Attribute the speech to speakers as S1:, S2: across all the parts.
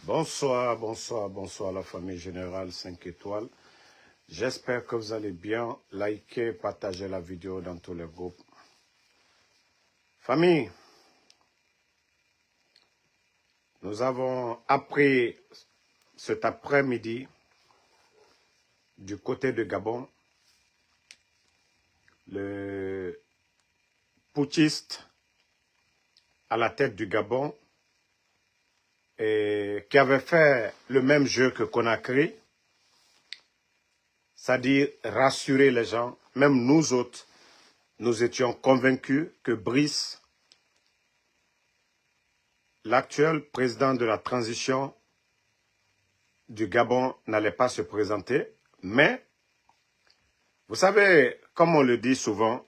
S1: Bonsoir, bonsoir, bonsoir la famille générale 5 étoiles. J'espère que vous allez bien. Likez, partagez la vidéo dans tous les groupes. Famille, nous avons appris cet après-midi du côté de Gabon, le putschiste à la tête du Gabon et qui avait fait le même jeu que Conakry, c'est-à-dire rassurer les gens. Même nous autres, nous étions convaincus que Brice, l'actuel président de la transition du Gabon, n'allait pas se présenter. Mais, vous savez, comme on le dit souvent,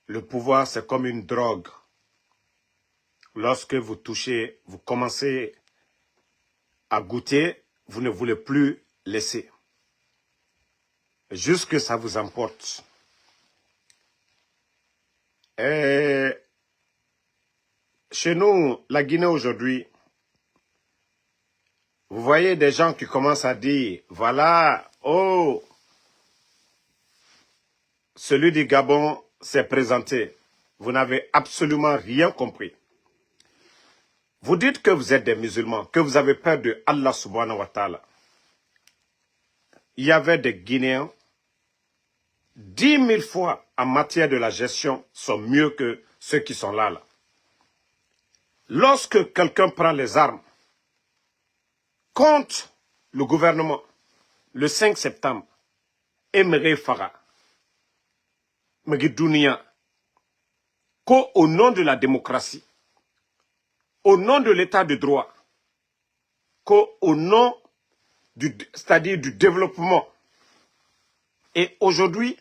S1: le pouvoir c'est comme une drogue. Lorsque vous touchez, vous commencez à goûter, vous ne voulez plus laisser. Jusque ça vous emporte. Et chez nous, la Guinée aujourd'hui, vous voyez des gens qui commencent à dire, voilà, oh, celui du Gabon s'est présenté. Vous n'avez absolument rien compris. Vous dites que vous êtes des musulmans, que vous avez peur de Allah subhanahu wa ta'ala. Il y avait des Guinéens, 10 000 fois en matière de la gestion, sont mieux que ceux qui sont là. Lorsque quelqu'un prend les armes contre le gouvernement, le 5 septembre, Emery Farah, Megidounia, qu'au nom de la démocratie, au nom de l'état de droit, qu'au nom c'est-à-dire du développement. Et aujourd'hui,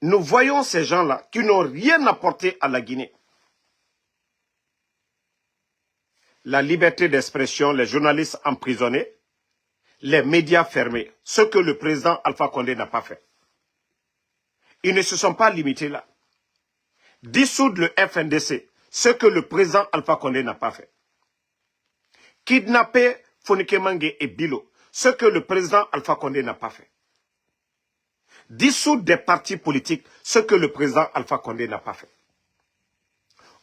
S1: nous voyons ces gens-là qui n'ont rien apporté à la Guinée. La liberté d'expression, les journalistes emprisonnés, les médias fermés, ce que le président Alpha Condé n'a pas fait. Ils ne se sont pas limités là. Dissoudre le FNDC, ce que le président Alpha Condé n'a pas fait. Kidnapper Fonike Mange et Bilo, ce que le président Alpha Condé n'a pas fait. Dissoudre des partis politiques, ce que le président Alpha Condé n'a pas fait.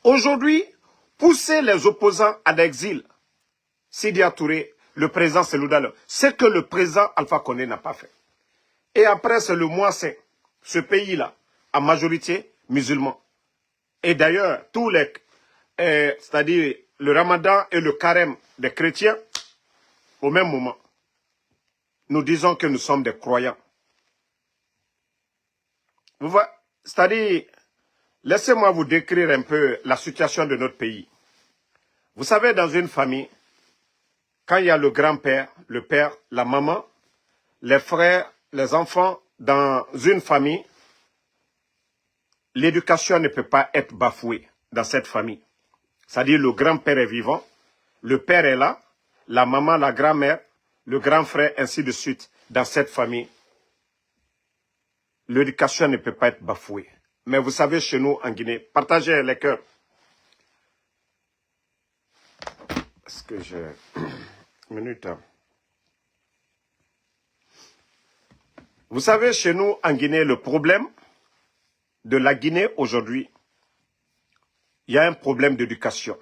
S1: Aujourd'hui, pousser les opposants à l'exil, Sidia Touré, le président Seloudalo, ce que le président Alpha Condé n'a pas fait. Et après, c'est le Moissé, ce pays-là, à majorité musulman. Et d'ailleurs, tous les, c'est-à-dire le Ramadan et le Carême des chrétiens, au même moment, nous disons que nous sommes des croyants. Vous voyez, c'est-à-dire, laissez-moi vous décrire un peu la situation de notre pays. Vous savez, dans une famille, quand il y a le grand-père, le père, la maman, les frères, les enfants, dans une famille, l'éducation ne peut pas être bafouée dans cette famille. C'est-à-dire le grand-père est vivant, le père est là, la maman, la grand-mère, le grand frère, ainsi de suite. Dans cette famille, l'éducation ne peut pas être bafouée. Mais vous savez, chez nous, en Guinée, partagez les cœurs. Est-ce que j'ai... minute. Vous savez, chez nous, en Guinée, le problème de la Guinée aujourd'hui, il y a un problème d'éducation.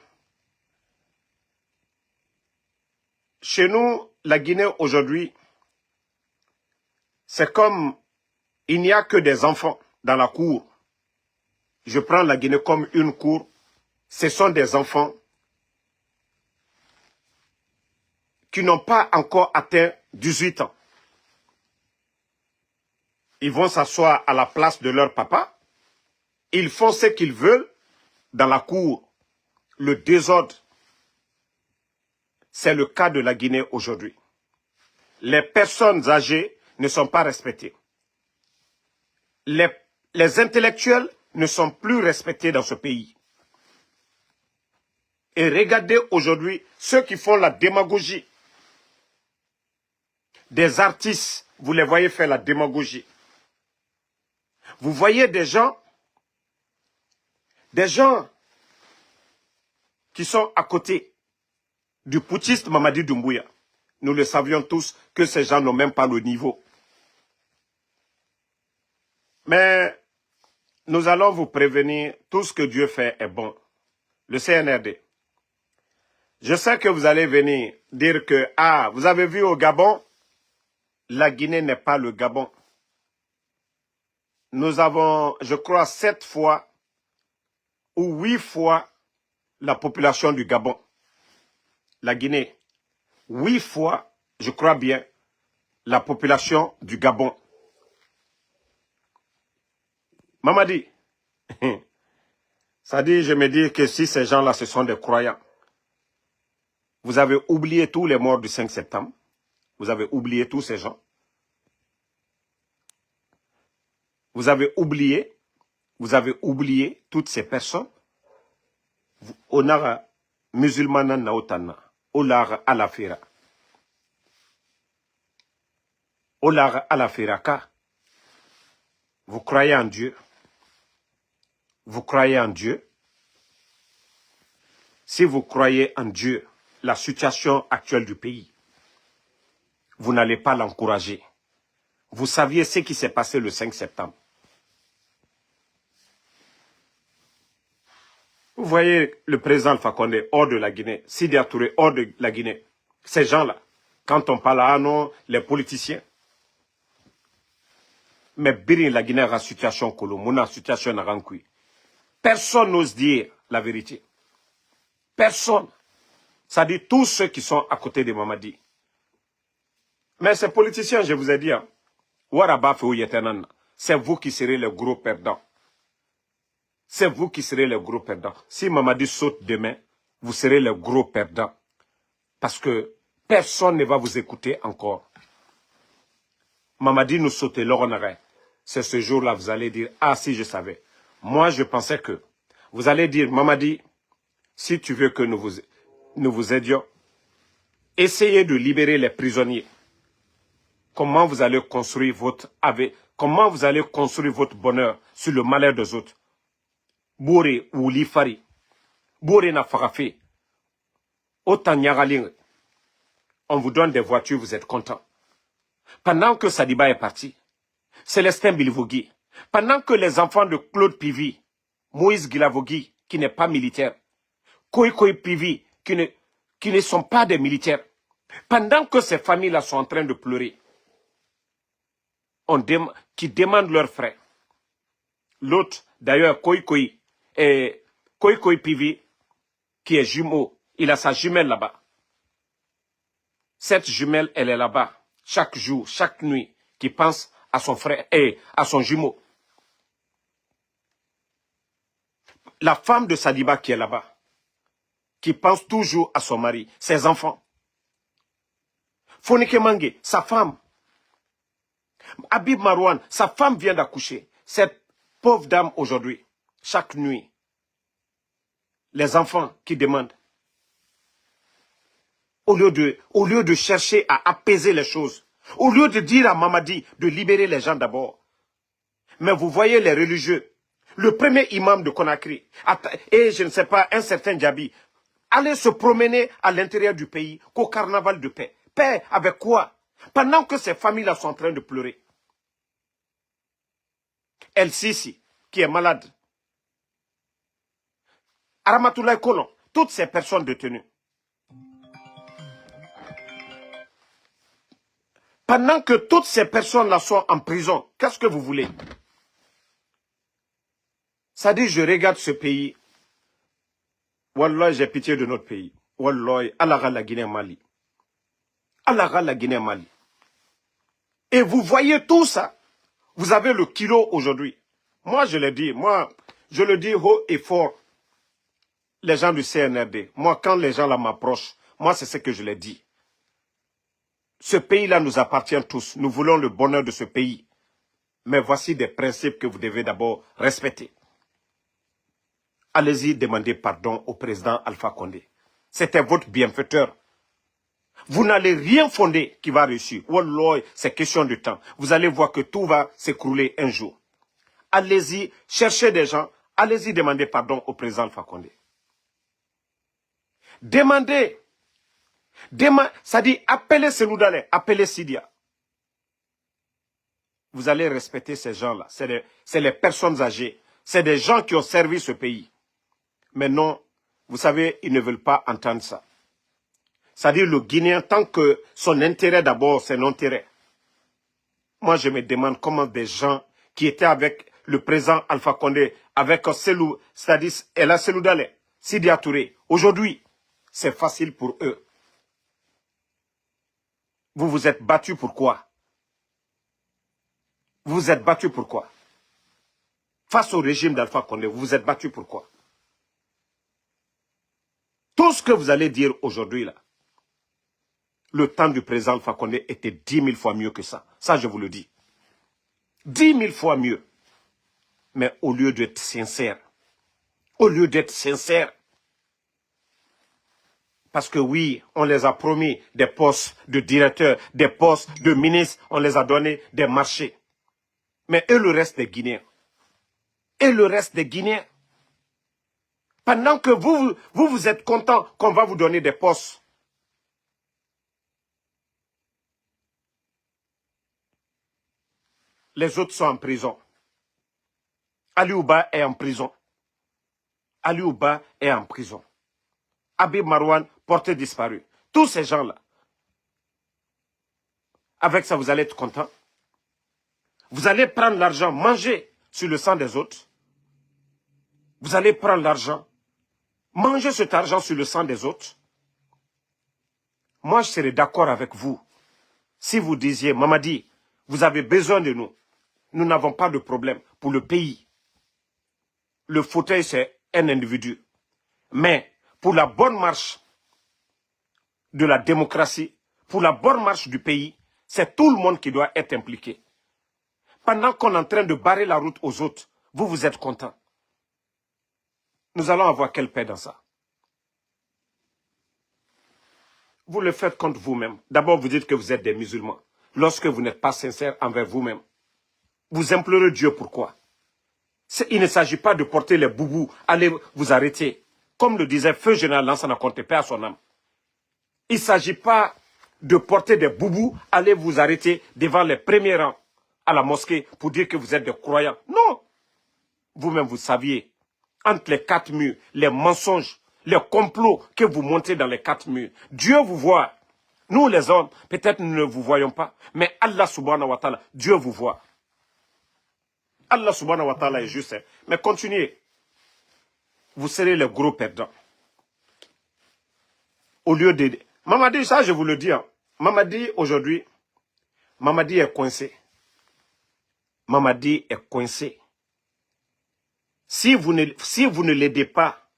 S1: Chez nous, la Guinée aujourd'hui, c'est comme il n'y a que des enfants dans la cour. Je prends la Guinée comme une cour. Ce sont des enfants qui n'ont pas encore atteint 18 ans. Ils vont s'asseoir à la place de leur papa. Ils font ce qu'ils veulent dans la cour. Le désordre, c'est le cas de la Guinée aujourd'hui. Les personnes âgées ne sont pas respectées. Les intellectuels ne sont plus respectés dans ce pays. Et regardez aujourd'hui ceux qui font la démagogie. Des artistes, vous les voyez faire la démagogie. Vous voyez des gens qui sont à côté. du putschiste Mamadi Doumbouya. Nous le savions tous que ces gens n'ont même pas le niveau. Mais nous allons vous prévenir, tout ce que Dieu fait est bon. Le CNRD. Je sais que vous allez venir dire que, ah, vous avez vu au Gabon, la Guinée n'est pas le Gabon. Nous avons, je crois, 7 fois ou 8 fois la population du Gabon. La Guinée, 8 fois, je crois bien, la population du Gabon. Mamadi, ça dit, je me dis que si ces gens-là, ce sont des croyants, vous avez oublié tous les morts du 5 septembre, vous avez oublié tous ces gens, vous avez oublié toutes ces personnes, onara musulmana naotana, olara alafira. Olara alafiraka. Vous croyez en Dieu? Vous croyez en Dieu? Si vous croyez en Dieu, la situation actuelle du pays, vous n'allez pas l'encourager. Vous saviez ce qui s'est passé le 5 septembre. Vous voyez le président Alpha Condé hors de la Guinée, Sidi Touré hors de la Guinée. Ces gens-là, quand on parle à non, les politiciens, mais birin la Guinée a situation kolo, mona situation na rankui. Personne n'ose dire la vérité. Personne. Ça dit tous ceux qui sont à côté de Mamadi. Mais ces politiciens, je vous ai dit, hein, c'est vous qui serez les gros perdants. C'est vous qui serez les gros perdants. Si Mamadi saute demain, vous serez les gros perdants. Parce que personne ne va vous écouter encore. Mamadi nous saute l'oronaré. C'est ce jour-là, vous allez dire, ah si je savais. Moi, je pensais que vous allez dire, Mamadi, si tu veux que nous vous aidions, essayez de libérer les prisonniers. Comment vous allez construire votre bonheur sur le malheur des autres? Bouré ou Lifari, Bouré na Farafe, Otanyagaling, on vous donne des voitures, vous êtes contents. Pendant que Sadiba est parti, Célestin Bilivogui, pendant que les enfants de Claude Pivi, Moïse Guilavogui, qui n'est pas militaire, Koikoi Pivi, qui ne sont pas des militaires, pendant que ces familles-là sont en train de pleurer, qui demandent leurs frères. L'autre, d'ailleurs, Koikoi Pivi, qui est jumeau, il a sa jumelle là-bas. Cette jumelle, elle est là-bas, chaque jour, chaque nuit, qui pense à son frère et à son jumeau. La femme de Sadiba qui est là-bas, qui pense toujours à son mari, ses enfants. Fonike Mange, sa femme. Habib Marouane, sa femme vient d'accoucher. Cette pauvre dame aujourd'hui, chaque nuit, les enfants qui demandent, au lieu de chercher à apaiser les choses, au lieu de dire à Mamadi de libérer les gens d'abord. Mais vous voyez les religieux, le premier imam de Conakry, et je ne sais pas, un certain Djabi, aller se promener à l'intérieur du pays qu'au carnaval de paix. Paix avec quoi? Pendant que ces familles-là sont en train de pleurer. El Sisi, qui est malade. Aramatoulaye Kolon, toutes ces personnes détenues. Pendant que toutes ces personnes-là sont en prison, qu'est-ce que vous voulez? Ça dit, je regarde ce pays. Wallah, j'ai pitié de notre pays. Wallah, Allah la Guinée-Mali. Allah la Guinée-Mali. Et vous voyez tout ça. Vous avez le kilo aujourd'hui. Moi, je le dis. Moi, je le dis haut et fort. Les gens du CNRD. Moi, quand les gens là m'approchent, moi, c'est ce que je les dis. Ce pays-là nous appartient tous. Nous voulons le bonheur de ce pays. Mais voici des principes que vous devez d'abord respecter. Allez-y demander pardon au président Alpha Condé. C'était votre bienfaiteur. Vous n'allez rien fonder qui va réussir. Wallah, c'est question de temps. Vous allez voir que tout va s'écrouler un jour. Allez-y, cherchez des gens. Allez-y demander pardon au président Alpha Condé. Demandez Ça dit, appelez Seloudalé, appelez Sidia. Vous allez respecter ces gens-là. C'est les personnes âgées. C'est des gens qui ont servi ce pays. Mais non, vous savez, ils ne veulent pas entendre ça. C'est-à-dire le Guinéen, tant que son intérêt d'abord, c'est l'intérêt. Moi, je me demande comment des gens qui étaient avec le président Alpha Condé, avec Selou, c'est-à-dire Ella Seloudalé, Sidia Touré, aujourd'hui, c'est facile pour eux. Vous vous êtes battus pour quoi? Vous vous êtes battus pour quoi? Face au régime d'Alpha Condé, vous vous êtes battus pour quoi? Tout ce que vous allez dire aujourd'hui, là, le temps du président Alpha Condé était 10 000 fois mieux que ça. Ça, je vous le dis. 10 000 fois mieux. Mais au lieu d'être sincère, parce que oui, on les a promis des postes de directeurs, des postes de ministres, on les a donné des marchés. Mais eux, le reste des Guinéens. Pendant que vous êtes contents qu'on va vous donner des postes. Les autres sont en prison. Ali Ouba est en prison. Habib Marouane, porté disparu. Tous ces gens-là. Avec ça, vous allez être contents. Vous allez prendre l'argent, manger sur le sang des autres. Vous allez prendre l'argent, manger cet argent sur le sang des autres. Moi, je serais d'accord avec vous. Si vous disiez, Mamadi, vous avez besoin de nous. Nous n'avons pas de problème pour le pays. Le fauteuil, c'est un individu. Mais pour la bonne marche de la démocratie, pour la bonne marche du pays, c'est tout le monde qui doit être impliqué. Pendant qu'on est en train de barrer la route aux autres, vous êtes contents. Nous allons avoir quelle paix dans ça? Vous le faites contre vous-même. D'abord, vous dites que vous êtes des musulmans. Lorsque vous n'êtes pas sincère envers vous-même, vous implorez Dieu pourquoi? Il ne s'agit pas de porter les boubous, allez vous arrêter. Comme le disait Feu Général Lansana Conté, paix à son âme. Il ne s'agit pas de porter des boubous, allez vous arrêter devant les premiers rangs à la mosquée pour dire que vous êtes des croyants. Non! Vous-même, vous saviez, entre les quatre murs, les mensonges, les complots que vous montez dans les quatre murs. Dieu vous voit. Nous, les hommes, peut-être nous ne vous voyons pas, mais Allah subhanahu wa ta'ala, Dieu vous voit. Allah subhanahu wa ta'ala est juste. Mais continuez. Vous serez les gros perdants. Au lieu d'aider. Mamadi, ça je vous le dis. Hein. Mamadi, aujourd'hui, Mamadi est coincé. Mamadi est coincé. Si vous ne l'aidez pas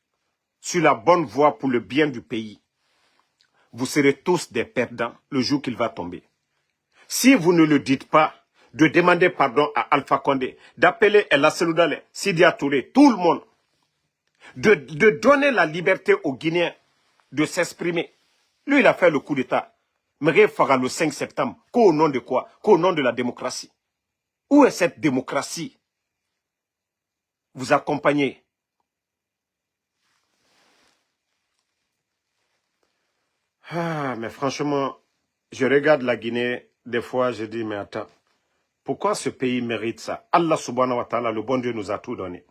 S1: sur la bonne voie pour le bien du pays, vous serez tous des perdants le jour qu'il va tomber. Si vous ne le dites pas, de demander pardon à Alpha Condé, d'appeler Ella Seloudalé, Sidia Touré, tout le monde, de donner la liberté aux Guinéens de s'exprimer. Lui, il a fait le coup d'État. Mais fera le 5 septembre. Qu'au nom de quoi? Qu'au nom de la démocratie. Où est cette démocratie? Vous accompagnez. Ah, mais franchement, je regarde la Guinée, des fois, je dis, mais attends, pourquoi ce pays mérite ça? Allah subhanahu wa ta'ala, le bon Dieu nous a tout donné.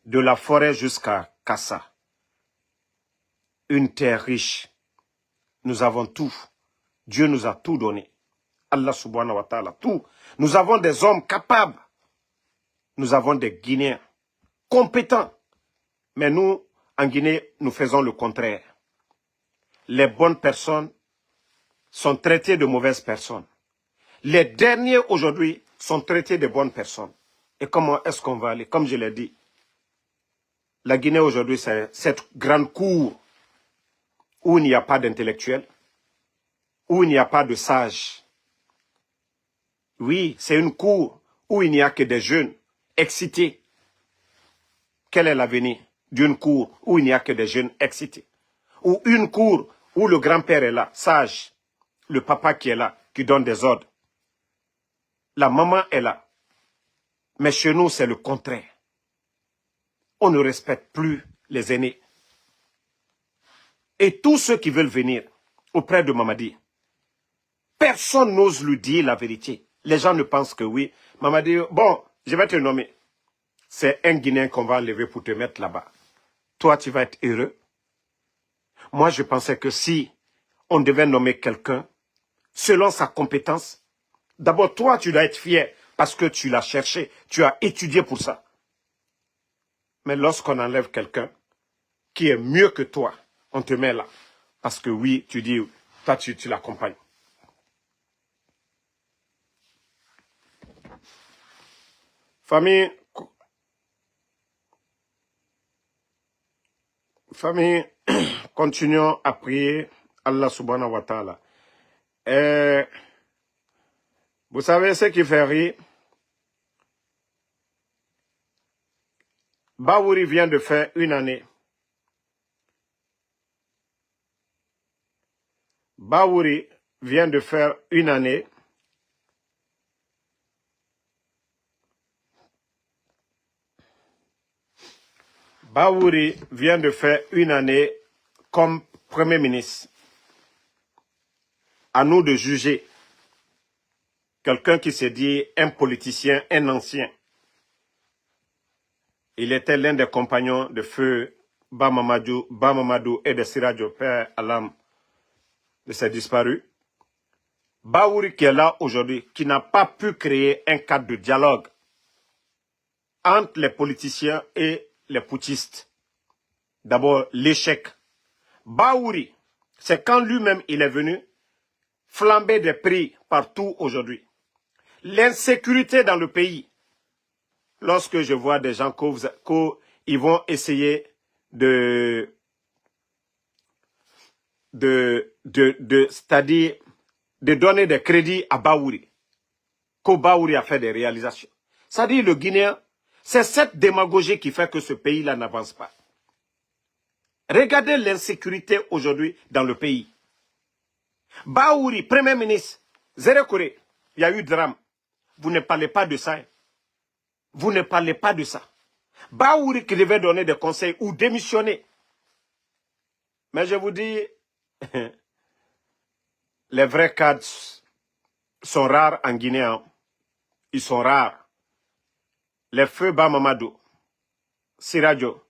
S1: De la forêt jusqu'à Kassa. Une terre riche. Nous avons tout. Dieu nous a tout donné. Allah subhanahu wa ta'ala, tout. Nous avons des hommes capables. Nous avons des Guinéens compétents. Mais nous, en Guinée, nous faisons le contraire. Les bonnes personnes sont traitées de mauvaises personnes. Les derniers aujourd'hui sont traités de bonnes personnes. Et comment est-ce qu'on va aller? Comme je l'ai dit, la Guinée aujourd'hui, c'est cette grande cour où il n'y a pas d'intellectuels, où il n'y a pas de sages. Oui, c'est une cour où il n'y a que des jeunes excités. Quel est l'avenir d'une cour où il n'y a que des jeunes excités? Ou une cour où le grand-père est là, sage, le papa qui est là, qui donne des ordres. La maman est là. Mais chez nous, c'est le contraire. On ne respecte plus les aînés. Et tous ceux qui veulent venir, auprès de Mamadi. Personne n'ose lui dire la vérité. Les gens ne pensent que oui. Mamadi, bon, je vais te nommer. C'est un Guinéen qu'on va enlever pour te mettre là-bas. Toi, tu vas être heureux. Moi, je pensais que si on devait nommer quelqu'un, selon sa compétence, d'abord, toi, tu dois être fier parce que tu l'as cherché, tu as étudié pour ça. Mais lorsqu'on enlève quelqu'un qui est mieux que toi, on te met là. Parce que oui, tu dis, toi, tu l'accompagnes. Famille, continuons à prier Allah subhanahu wa ta'ala. Vous savez ce qui fait rire? Baouri vient de faire une année. Baouri vient de faire une année. Baouri vient de faire une année comme Premier ministre. À nous de juger quelqu'un qui s'est dit un politicien, un ancien. Il était l'un des compagnons de feu Bamamadou et de Sirajo, père Alam, de ses disparus. Baouri qui est là aujourd'hui, qui n'a pas pu créer un cadre de dialogue entre les politiciens et les putschistes. D'abord, l'échec. Baouri, c'est quand lui-même il est venu flamber des prix partout aujourd'hui. L'insécurité dans le pays. Lorsque je vois des gens qui vont essayer c'est-à-dire de donner des crédits à Baouri, que Baouri a fait des réalisations. C'est-à-dire le Guinéen, c'est cette démagogie qui fait que ce pays-là n'avance pas. Regardez l'insécurité aujourd'hui dans le pays. Baouri, Premier ministre, Zéro Corée, il y a eu drame. Vous ne parlez pas de ça. Vous ne parlez pas de ça. Baouri qui devait donner des conseils ou démissionner. Mais je vous dis, les vrais cadres sont rares en Guinée. Hein. Ils sont rares. Les feux Bamamadou, Sirajo,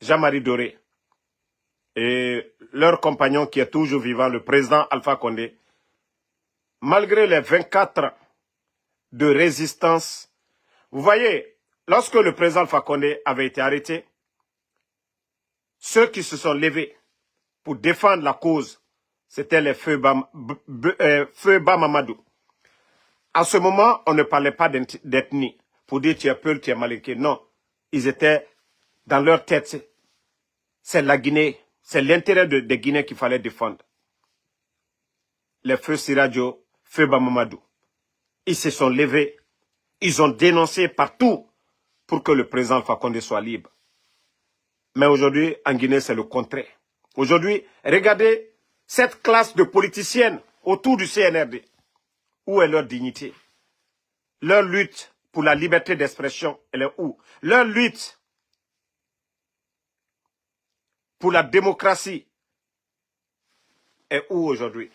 S1: Jean-Marie Doré et leur compagnon qui est toujours vivant, le président Alpha Condé, malgré les 24 ans de résistance, vous voyez, lorsque le président Alpha Condé avait été arrêté, ceux qui se sont levés pour défendre la cause, c'était les feux Bamamadou. À ce moment, on ne parlait pas d'ethnie pour dire tu es Peul, tu es Malinké. Non, ils étaient dans leur tête. C'est la Guinée, c'est l'intérêt des Guinéens qu'il fallait défendre. Les feux Sirajo, feux Bamamadou. Ils se sont levés, ils ont dénoncé partout pour que le président Alpha Condé soit libre. Mais aujourd'hui, en Guinée, c'est le contraire. Aujourd'hui, regardez cette classe de politiciennes autour du CNRD. Où est leur dignité? Leur lutte pour la liberté d'expression, elle est où? Leur lutte pour la démocratie est où aujourd'hui?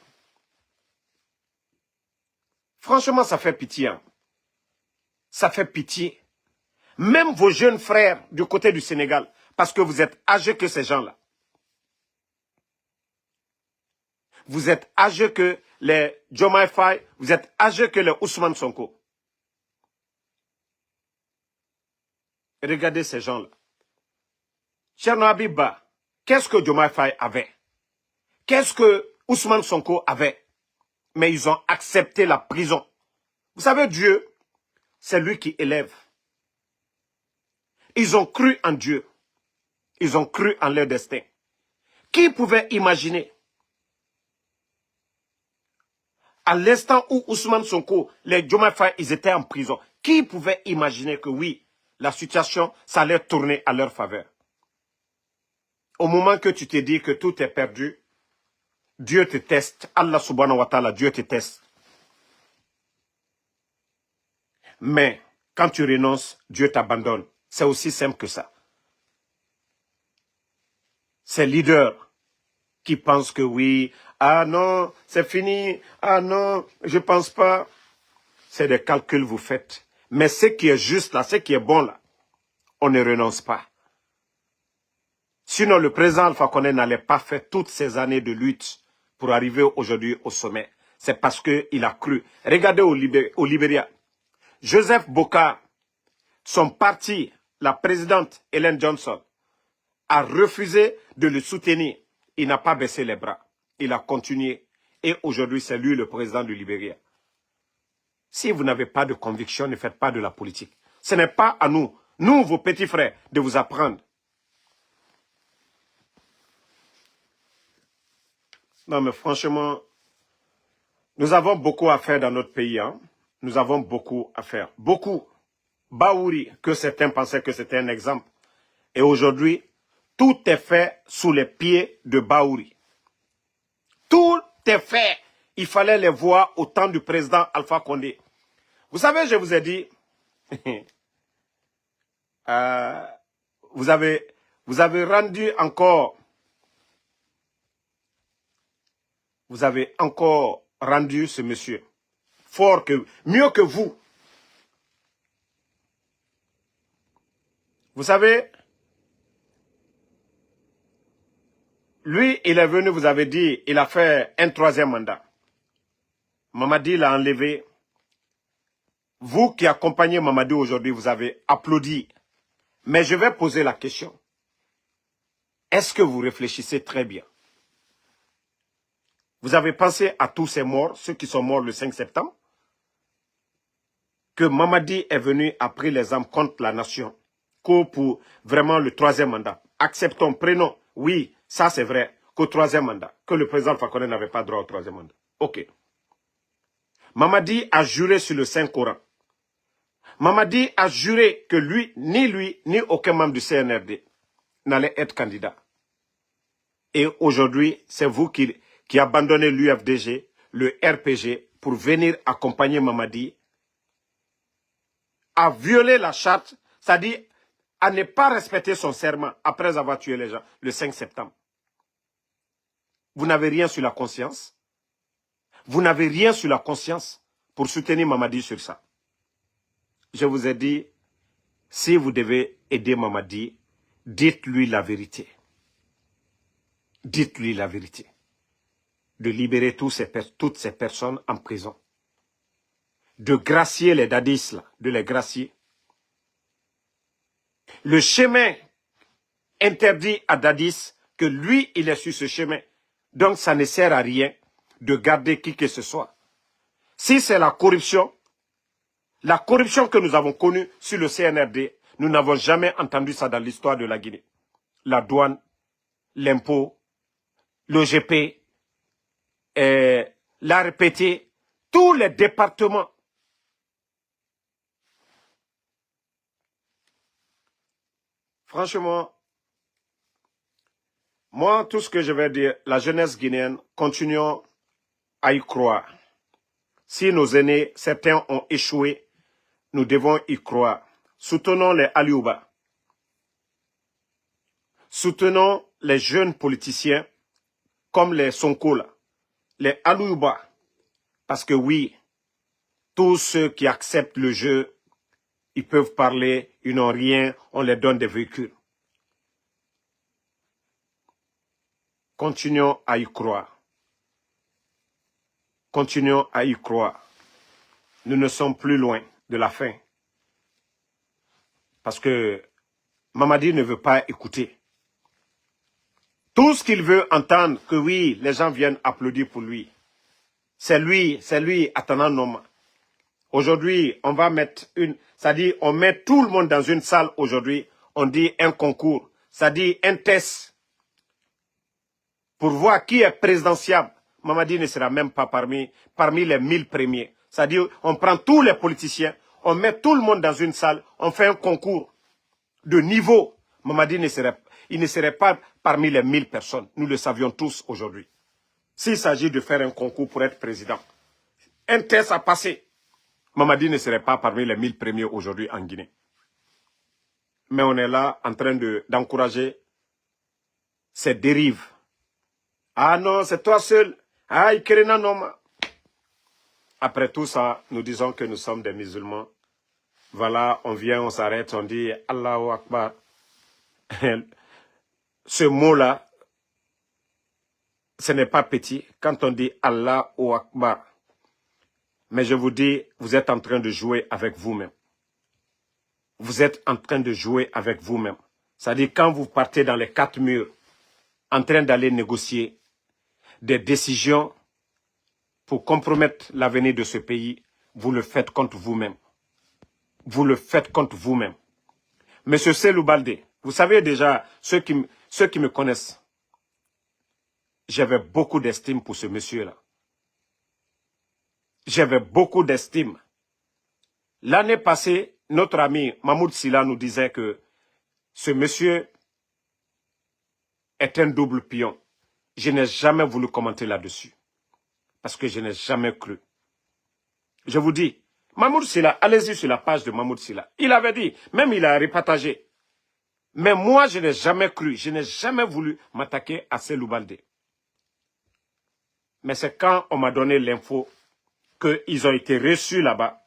S1: Franchement, ça fait pitié. Hein. Ça fait pitié. Même vos jeunes frères du côté du Sénégal, parce que vous êtes âgés que ces gens-là. Vous êtes âgés que les Diomaye Faye, vous êtes âgés que les Ousmane Sonko. Regardez ces gens-là. Cherno Abiba, qu'est-ce que Diomaye Faye avait? Qu'est-ce que Ousmane Sonko avait? Mais ils ont accepté la prison. Vous savez, Dieu, c'est lui qui élève. Ils ont cru en Dieu. Ils ont cru en leur destin. Qui pouvait imaginer? À l'instant où Ousmane Sonko, les Diomaye Faye, ils étaient en prison, qui pouvait imaginer que oui, la situation, ça allait tourner à leur faveur? Au moment que tu te dis que tout est perdu, Dieu te teste. Allah subhanahu wa ta'ala, Dieu te teste. Mais quand tu renonces, Dieu t'abandonne. C'est aussi simple que ça. Ces leaders qui pensent que oui, ah non, c'est fini, ah non, je pense pas. C'est des calculs que vous faites. Mais ce qui est juste là, ce qui est bon là, on ne renonce pas. Sinon, le président Alpha Condé n'allait pas faire toutes ces années de lutte pour arriver aujourd'hui au sommet. C'est parce qu'il a cru. Regardez au Libéria. Joseph Boka, son parti, la présidente Ellen Johnson, a refusé de le soutenir. Il n'a pas baissé les bras. Il a continué. Et aujourd'hui, c'est lui le président du Libéria. Si vous n'avez pas de conviction, ne faites pas de la politique. Ce n'est pas à nous, vos petits frères, de vous apprendre. Non, mais franchement, nous avons beaucoup à faire dans notre pays. Hein. Nous avons beaucoup à faire. Beaucoup. Baouri, que certains pensaient que c'était un exemple. Et aujourd'hui, tout est fait sous les pieds de Baouri. Tout est fait. Il fallait les voir au temps du président Alpha Condé. Vous savez, je vous ai dit, vous avez rendu encore, vous avez encore rendu ce monsieur fort que, mieux que vous. Vous savez, lui, il est venu, vous avez dit, il a fait un 3e mandat. Mamadi l'a enlevé. Vous qui accompagnez Mamadi aujourd'hui, vous avez applaudi. Mais je vais poser la question. Est-ce que vous réfléchissez très bien? Vous avez pensé à tous ces morts, ceux qui sont morts le 5 septembre? Que Mamadi est venu après les armes contre la nation, pour vraiment le 3e mandat. Acceptons, prenons, oui, ça c'est vrai, qu'au 3e mandat, que le président Alpha Condé n'avait pas droit au 3e mandat. Ok. Mamadi a juré sur le Saint-Coran. Mamadi a juré que lui, ni aucun membre du CNRD n'allait être candidat. Et aujourd'hui, c'est vous qui abandonnez l'UFDG, le RPG, pour venir accompagner Mamadi à violer la charte, c'est-à-dire à ne pas respecter son serment après avoir tué les gens le 5 septembre. Vous n'avez rien sur la conscience. Vous n'avez rien sur la conscience pour soutenir Mamadi sur ça. Je vous ai dit, si vous devez aider Mamadi, dites-lui la vérité. Dites-lui la vérité. De libérer toutes ces personnes en prison. De gracier les dadis, là, de les gracier. Le chemin interdit à Dadis que lui, il est sur ce chemin. Donc, ça ne sert à rien de garder qui que ce soit. Si c'est la corruption que nous avons connue sur le CNRD, nous n'avons jamais entendu ça dans l'histoire de la Guinée. La douane, l'impôt, l'OGP, l'ARPT, tous les départements. Franchement, moi, tout ce que je vais dire, la jeunesse guinéenne, continuons à y croire. Si nos aînés, certains ont échoué, nous devons y croire. Soutenons les Aliouba. Soutenons les jeunes politiciens comme les Sonko, les Aliouba. Parce que oui, tous ceux qui acceptent le jeu, ils peuvent parler, ils n'ont rien, on les donne des véhicules. Continuons à y croire. Continuons à y croire. Nous ne sommes plus loin de la fin. Parce que Mamadi ne veut pas écouter. Tout ce qu'il veut entendre, que oui, les gens viennent applaudir pour lui. C'est lui, attendant nom. Aujourd'hui, on va mettre c'est-à-dire, on met tout le monde dans une salle aujourd'hui, on dit un concours, c'est-à-dire un test pour voir qui est présidentiable. Mamadi ne sera même pas parmi les 1000 premiers. C'est-à-dire, on prend tous les politiciens, on met tout le monde dans une salle, on fait un concours de niveau. Mamadi ne serait pas parmi les 1000 personnes. Nous le savions tous aujourd'hui. S'il s'agit de faire un concours pour être président, un test à passer, Mamadi ne serait pas parmi les 1000 premiers aujourd'hui en Guinée. Mais on est là en train d'encourager ces dérives Ah non, c'est toi seul. Ah, Ikerena non. Après tout ça, nous disons que nous sommes des musulmans. Voilà, on vient, on s'arrête, on dit Allahu Akbar. Ce mot-là, ce n'est pas petit. Quand on dit Allahu Akbar, mais je vous dis, vous êtes en train de jouer avec vous-même. Vous êtes en train de jouer avec vous-même. C'est-à-dire quand vous partez dans les 4 murs, en train d'aller négocier des décisions pour compromettre l'avenir de ce pays, vous le faites contre vous-même. Vous le faites contre vous-même. Monsieur Selou Baldé, vous savez déjà, ceux qui me connaissent, j'avais beaucoup d'estime pour ce monsieur-là. J'avais beaucoup d'estime. L'année passée, notre ami Mahmoud Silla nous disait que ce monsieur est un double pion. Je n'ai jamais voulu commenter là-dessus. Parce que je n'ai jamais cru. Je vous dis, Mahmoud Silla, allez-y sur la page de Mahmoud Silla. Il avait dit, même il a repartagé. Mais moi, je n'ai jamais cru, je n'ai jamais voulu m'attaquer à Selou Baldé. Mais c'est quand on m'a donné l'info qu'ils ont été reçus là-bas,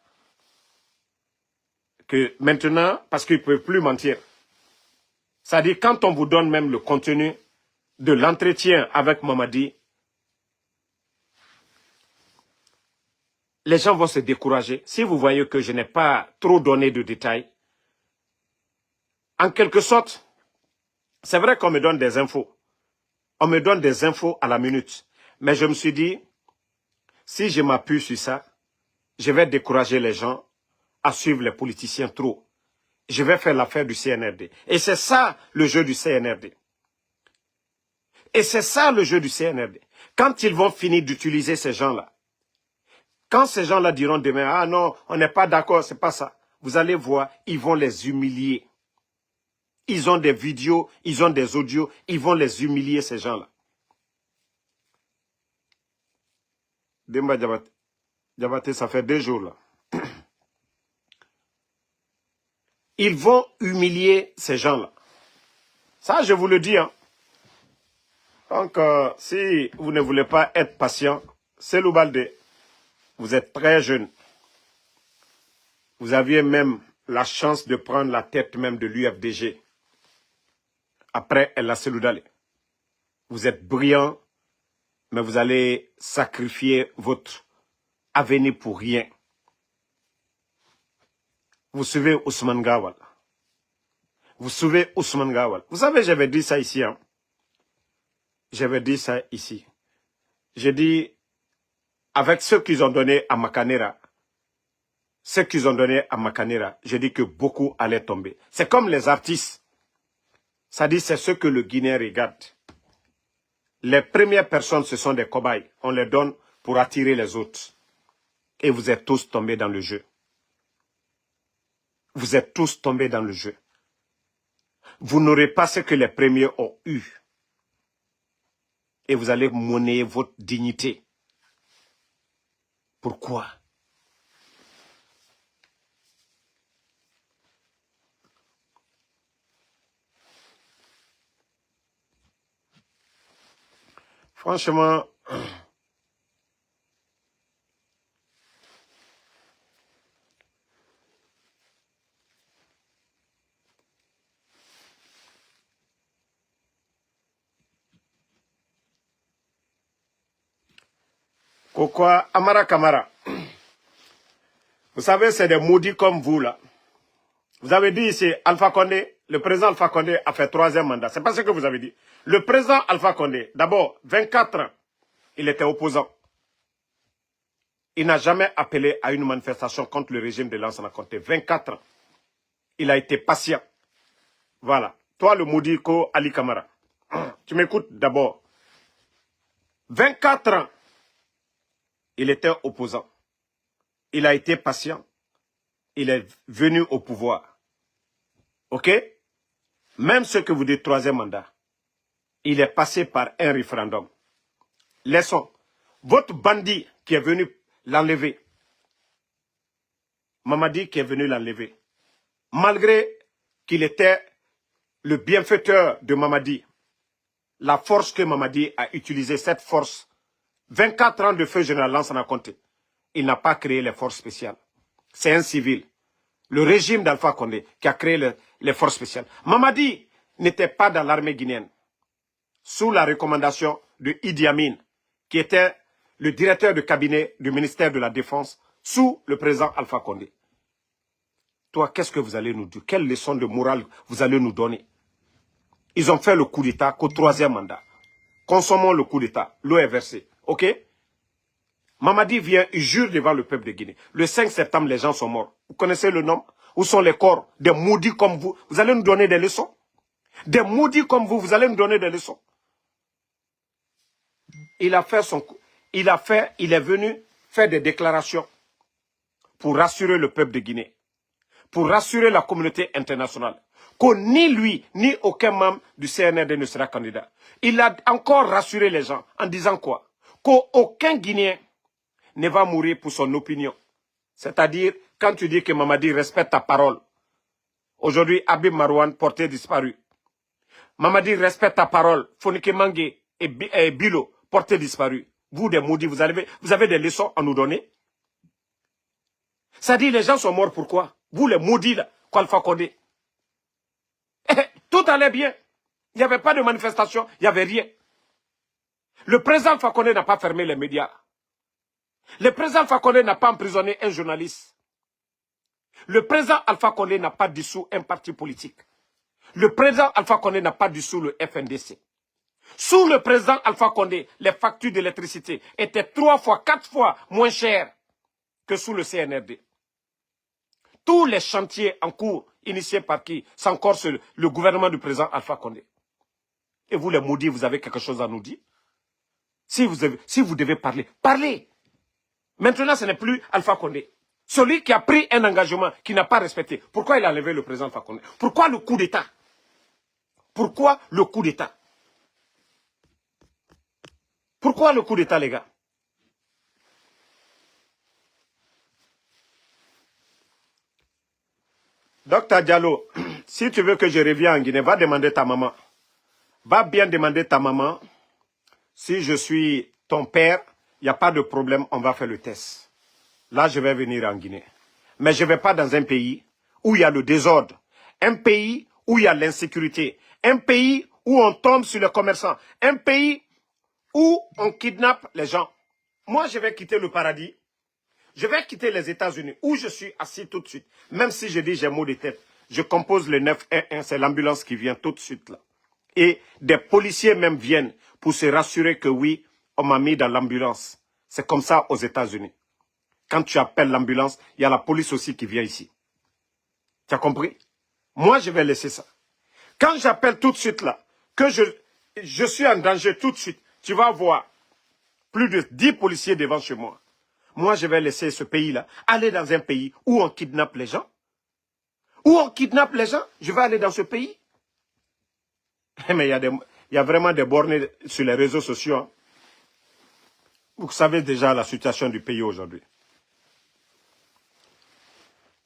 S1: que maintenant, parce qu'ils ne peuvent plus mentir, c'est-à-dire quand on vous donne même le contenu de l'entretien avec Mamadi, les gens vont se décourager. Si vous voyez que je n'ai pas trop donné de détails, en quelque sorte, c'est vrai qu'on me donne des infos. On me donne des infos à la minute. Mais je me suis dit, si je m'appuie sur ça, je vais décourager les gens à suivre les politiciens trop. Je vais faire l'affaire du CNRD. Et c'est ça le jeu du CNRD. Et c'est ça le jeu du CNRD. Quand ils vont finir d'utiliser ces gens-là, quand ces gens-là diront demain, ah non, on n'est pas d'accord, c'est pas ça. Vous allez voir, ils vont les humilier. Ils ont des vidéos, ils ont des audios, ils vont les humilier, ces gens-là. Demba Diabaté, ça fait 2 jours là. Ils vont humilier ces gens-là. Ça, je vous le dis. Hein. Donc, si vous ne voulez pas être patient, Selou Baldé, vous êtes très jeune. Vous aviez même la chance de prendre la tête même de l'UFDG. Après El Selou Dale. Vous êtes brillant, mais vous allez sacrifier votre avenir pour rien. Vous suivez Ousmane Gawal. Vous suivez Ousmane Gawal. Vous savez, j'avais dit ça ici. Hein? J'avais dit ça ici. J'ai dit, avec ce qu'ils ont donné à Makanera, j'ai dit que beaucoup allaient tomber. C'est comme les artistes. Ça dit, c'est ce que le Guinéen regarde. Les premières personnes, ce sont des cobayes. On les donne pour attirer les autres. Et vous êtes tous tombés dans le jeu. Vous êtes tous tombés dans le jeu. Vous n'aurez pas ce que les premiers ont eu. Et vous allez monnayer votre dignité. Pourquoi? Franchement, pourquoi Amara Kamara? Vous savez, c'est des maudits comme vous là. Vous avez dit ici, Alpha Condé, le président Alpha Condé a fait 3e mandat. C'est pas ce que vous avez dit. Le président Alpha Condé, d'abord, 24 ans, il était opposant. Il n'a jamais appelé à une manifestation contre le régime de Lansana Conté. 24 ans. Il a été patient. Voilà. Toi, le maudit Ko Ali Kamara, tu m'écoutes d'abord. 24 ans, il était opposant. Il a été patient. Il est venu au pouvoir. OK? Même ce que vous dites 3e mandat, il est passé par un référendum. Laissons. Votre bandit qui est venu l'enlever, Mamadi qui est venu l'enlever, malgré qu'il était le bienfaiteur de Mamadi, la force que Mamadi a utilisée, cette force, 24 ans de feu général Lansana Conté, il n'a pas créé les forces spéciales. C'est un civil. Le régime d'Alpha Condé qui a créé les forces spéciales. Mamadi n'était pas dans l'armée guinéenne. Sous la recommandation de Idi Amin, qui était le directeur de cabinet du ministère de la Défense, sous le président Alpha Condé. Toi, qu'est-ce que vous allez nous dire? Quelle leçon de morale vous allez nous donner? Ils ont fait le coup d'État qu'au 3e mandat. Consommons le coup d'État. L'eau est versée. OK? Mamadi vient, il jure devant le peuple de Guinée. Le 5 septembre, les gens sont morts. Vous connaissez le nom? Où sont les corps des maudits comme vous? Vous allez nous donner des leçons? Des maudits comme vous allez nous donner des leçons? Il a fait son coup. Il est venu faire des déclarations pour rassurer le peuple de Guinée, pour rassurer la communauté internationale, que ni lui, ni aucun membre du CNRD ne sera candidat. Il a encore rassuré les gens en disant quoi? Qu'aucun Guinéen ne va mourir pour son opinion. C'est-à-dire, quand tu dis que Mamadi respecte ta parole, aujourd'hui, Habib Marouane, porté disparu. Mamadi respecte ta parole, Fonike Mangue et Bilo, porté disparu. Vous, des maudits, vous avez des leçons à nous donner? Ça dit, les gens sont morts pourquoi? Vous, les maudits, là, Alpha Condé. Tout allait bien. Il n'y avait pas de manifestation, il n'y avait rien. Le président Alpha Condé n'a pas fermé les médias. Le président Alpha Condé n'a pas emprisonné un journaliste. Le président Alpha Condé n'a pas dissous un parti politique. Le président Alpha Condé n'a pas dissous le FNDC. Sous le président Alpha Condé, les factures d'électricité étaient 3 fois, 4 fois moins chères que sous le CNRD. Tous les chantiers en cours, initiés par qui? C'est encore le gouvernement du président Alpha Condé. Et vous les maudits, vous avez quelque chose à nous dire? Si vous devez parler, parlez. Maintenant, ce n'est plus Alpha Condé. Celui qui a pris un engagement qu'il n'a pas respecté. Pourquoi il a enlevé le président Alpha Condé? Pourquoi le coup d'État? Pourquoi le coup d'État? Pourquoi le coup d'État, les gars? Docteur Diallo, si tu veux que je revienne en Guinée, va demander ta maman. Va bien demander ta maman. Si je suis ton père, il n'y a pas de problème, on va faire le test. Là, je vais venir en Guinée. Mais je ne vais pas dans un pays où il y a le désordre. Un pays où il y a l'insécurité. Un pays où on tombe sur les commerçants. Un pays où on kidnappe les gens. Moi, je vais quitter le paradis. Je vais quitter les États-Unis, où je suis assis tout de suite. Même si je dis j'ai mot de tête, je compose le 911, c'est l'ambulance qui vient tout de suite là. Et des policiers même viennent pour se rassurer que oui, on m'a mis dans l'ambulance. C'est comme ça aux États-Unis. Quand tu appelles l'ambulance, il y a la police aussi qui vient ici. Tu as compris? Moi, je vais laisser ça. Quand j'appelle tout de suite là, que je suis en danger tout de suite, tu vas voir plus de 10 policiers devant chez moi. Moi, je vais laisser ce pays-là, aller dans un pays où on kidnappe les gens. Où on kidnappe les gens, je vais aller dans ce pays. Mais il y a vraiment des bornés sur les réseaux sociaux. Hein. Vous savez déjà la situation du pays aujourd'hui.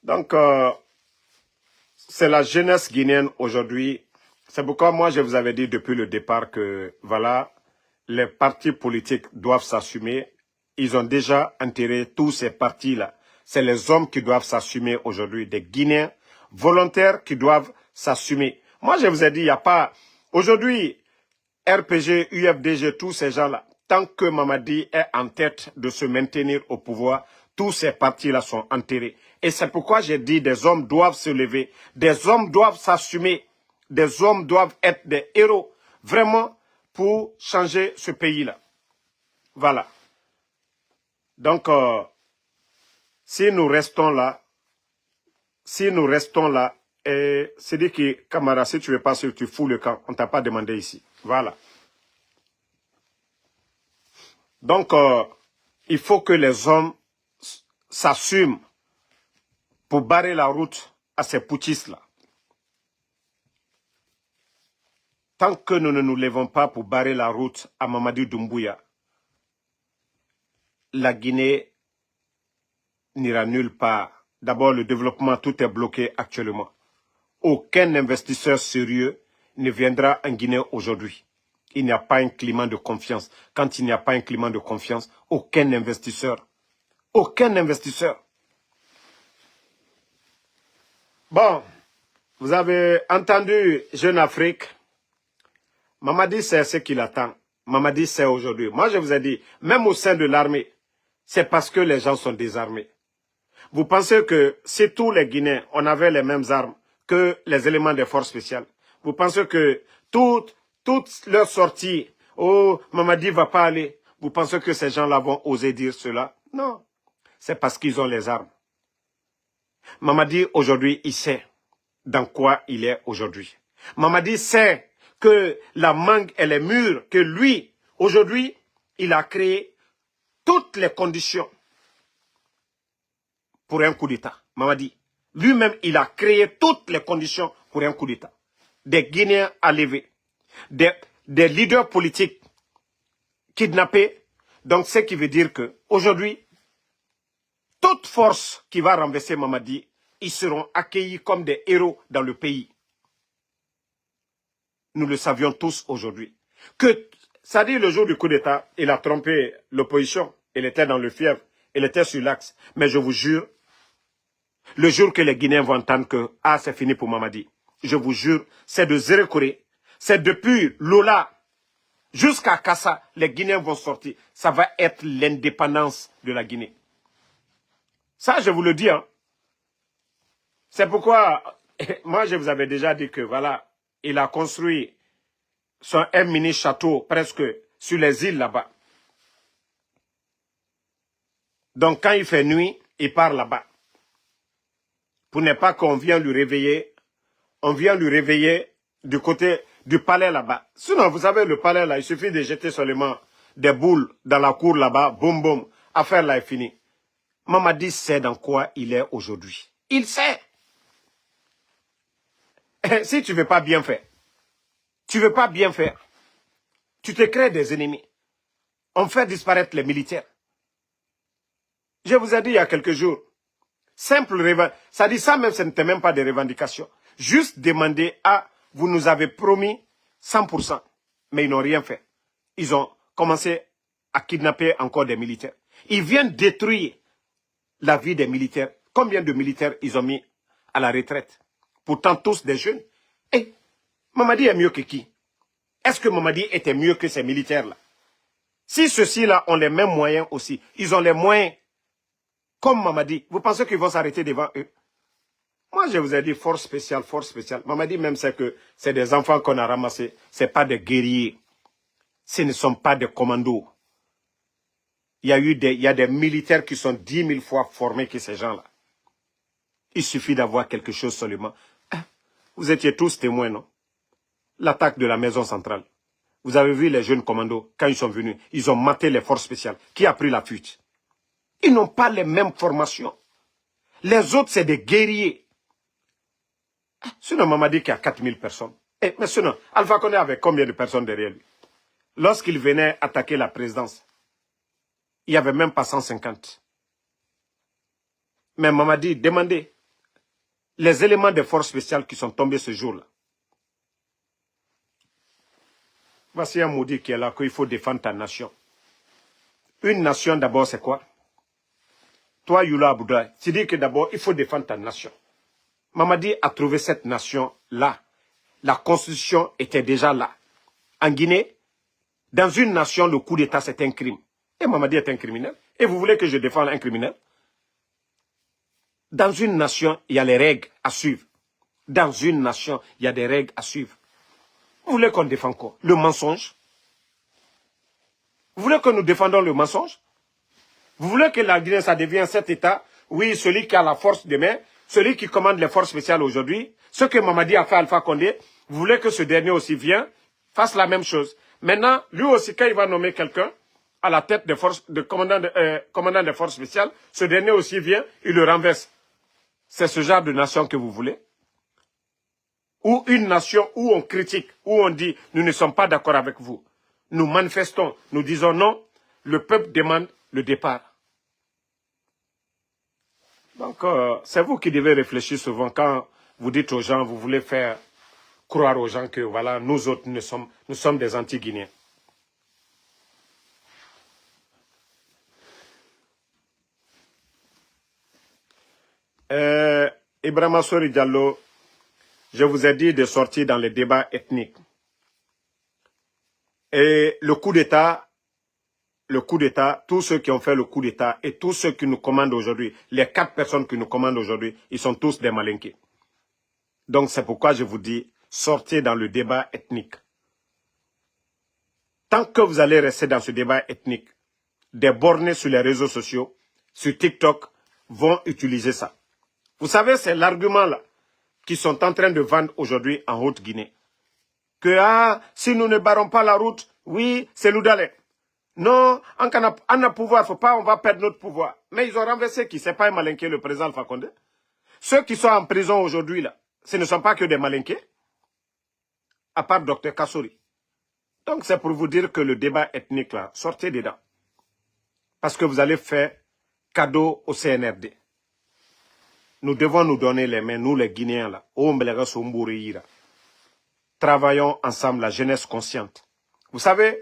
S1: Donc, c'est la jeunesse guinéenne aujourd'hui. C'est pourquoi moi, je vous avais dit depuis le départ que, voilà, les partis politiques doivent s'assumer. Ils ont déjà enterré tous ces partis-là. C'est les hommes qui doivent s'assumer aujourd'hui, des Guinéens volontaires qui doivent s'assumer. Moi, je vous ai dit, il n'y a pas... Aujourd'hui, RPG, UFDG, tous ces gens-là, tant que Mamadi est en tête de se maintenir au pouvoir, tous ces partis-là sont enterrés. Et c'est pourquoi j'ai dit, des hommes doivent se lever, des hommes doivent s'assumer, des hommes doivent être des héros, vraiment, pour changer ce pays-là. Voilà. Donc, si nous restons là, et c'est dit que, camarade, si tu veux pas, si tu fous le camp, on ne t'a pas demandé ici. Voilà. Donc, il faut que les hommes s'assument pour barrer la route à ces putschistes-là. Tant que nous ne nous levons pas pour barrer la route à Mamadi Doumbouya, la Guinée n'ira nulle part. D'abord, le développement, tout est bloqué actuellement. Aucun investisseur sérieux ne viendra en Guinée aujourd'hui. il n'y a pas un climat de confiance. Quand il n'y a pas un climat de confiance, aucun investisseur. Bon, vous avez entendu Jeune Afrique. Mamadi sait ce qu'il attend. Mamadi sait aujourd'hui. Moi, je vous ai dit, même au sein de l'armée, c'est parce que les gens sont désarmés. Vous pensez que si tous les Guinéens, on avait les mêmes armes que les éléments des forces spéciales, vous pensez que toutes leurs sorties, oh, Mamadi va pas aller, vous pensez que ces gens-là vont oser dire cela? Non, c'est parce qu'ils ont les armes. Mamadi, aujourd'hui, il sait dans quoi il est aujourd'hui. Mamadi sait que la mangue, elle est mûre, que lui, aujourd'hui, il a créé toutes les conditions pour un coup d'État. Mamadi, lui-même, il a créé toutes les conditions pour un coup d'État. Des Guinéens à lever, des leaders politiques kidnappés. Donc, ce qui veut dire que aujourd'hui, toute force qui va renverser Mamadi, ils seront accueillis comme des héros dans le pays. Nous le savions tous aujourd'hui. Que, ça dit le jour du coup d'État, il a trompé l'opposition. Il était dans le fièvre. Il était sur l'axe. Mais je vous jure, le jour que les Guinéens vont entendre que ah, c'est fini pour Mamadi, je vous jure, c'est de Zéro Corée, c'est depuis Lola jusqu'à Kassa, les Guinéens vont sortir. Ça va être l'indépendance de la Guinée. Ça, je vous le dis. Hein. C'est pourquoi, moi, je vous avais déjà dit que, voilà, il a construit un mini-château presque sur les îles là-bas. Donc, quand il fait nuit, il part là-bas. Pour ne pas qu'on vienne lui réveiller, on vient lui réveiller du côté du palais là-bas. Sinon, vous savez, le palais là, il suffit de jeter seulement des boules dans la cour là-bas, boum boum, affaire là est finie. Mamadi sait dans quoi il est aujourd'hui. Il sait. Si tu ne veux pas bien faire, tu ne veux pas bien faire, tu te crées des ennemis. On fait disparaître les militaires. Je vous ai dit il y a quelques jours, simple revendication, ça dit ça même, ce n'était même pas des revendications. Juste demander à, vous nous avez promis 100%, mais ils n'ont rien fait. Ils ont commencé à kidnapper encore des militaires. Ils viennent détruire la vie des militaires. Combien de militaires ils ont mis à la retraite? Pourtant tous des jeunes. Et Mamadi est mieux que qui? Est-ce que Mamadi était mieux que ces militaires-là? Si ceux-ci-là ont les mêmes moyens aussi, ils ont les moyens comme Mamadi, vous pensez qu'ils vont s'arrêter devant eux? Moi, je vous ai dit force spéciale, force spéciale. Mamadi même sait que c'est des enfants qu'on a ramassés. Ce n'est pas des guerriers. Ce ne sont pas des commandos. Il y a des militaires qui sont 10 000 fois formés que ces gens-là. Il suffit d'avoir quelque chose seulement. Vous étiez tous témoins, non? L'attaque de la maison centrale. Vous avez vu les jeunes commandos, quand ils sont venus, ils ont maté les forces spéciales. Qui a pris la fuite? Ils n'ont pas les mêmes formations. Les autres, c'est des guerriers. Sinon, Mamadi qui a 4000 personnes. Mais sinon, Alpha Condé avait combien de personnes derrière lui? Lorsqu'il venait attaquer la présidence, il n'y avait même pas 150. Mais Mamadi demandait les éléments des forces spéciales qui sont tombés ce jour-là. Voici un maudit qui est là, qu'il faut défendre ta nation. Une nation d'abord, c'est quoi? Toi, Yula Aboudoulaye, tu dis que d'abord, il faut défendre ta nation. Mamadi a trouvé cette nation-là. La constitution était déjà là. En Guinée, dans une nation, le coup d'État, c'est un crime. Et Mamadi est un criminel. Et vous voulez que je défende un criminel? Dans une nation, il y a les règles à suivre. Dans une nation, il y a des règles à suivre. Vous voulez qu'on défende quoi? Le mensonge? Vous voulez que nous défendons le mensonge? Vous voulez que la Guinée, ça devienne cet État? Oui, celui qui a la force demain, celui qui commande les forces spéciales aujourd'hui, ce que Mamadi a fait à Alpha Condé, vous voulez que ce dernier aussi vienne, fasse la même chose. Maintenant, lui aussi, quand il va nommer quelqu'un à la tête des forces, commandant des forces spéciales, ce dernier aussi vient, il le renverse. C'est ce genre de nation que vous voulez? Ou une nation où on critique, où on dit nous ne sommes pas d'accord avec vous. Nous manifestons, nous disons non, le peuple demande le départ. Donc, c'est vous qui devez réfléchir souvent quand vous dites aux gens, vous voulez faire croire aux gens que voilà, nous autres, nous sommes des anti-guinéens. Ibrahima Sori Diallo, je vous ai dit de sortir dans les débats ethniques. Et le coup d'État, tous ceux qui ont fait le coup d'État et tous ceux qui nous commandent aujourd'hui, les 4 personnes qui nous commandent aujourd'hui, ils sont tous des malinqués. Donc c'est pourquoi je vous dis, sortez dans le débat ethnique. Tant que vous allez rester dans ce débat ethnique, des bornés sur les réseaux sociaux, sur TikTok, vont utiliser ça. Vous savez, c'est l'argument là qu'ils sont en train de vendre aujourd'hui en Haute-Guinée. Que si nous ne barrons pas la route, oui, c'est l'Oudalé. Non, on a pouvoir, faut pas, on va perdre notre pouvoir. Mais ils ont renversé qui? C'est pas un malinqué, le président Alpha Condé. Ceux qui sont en prison aujourd'hui là, ce ne sont pas que des malinqués, à part Dr Kassori. Donc c'est pour vous dire que le débat ethnique là, sortez dedans. Parce que vous allez faire cadeau au CNRD. Nous devons nous donner les mains, nous les Guinéens là. Travaillons ensemble, la jeunesse consciente. Vous savez,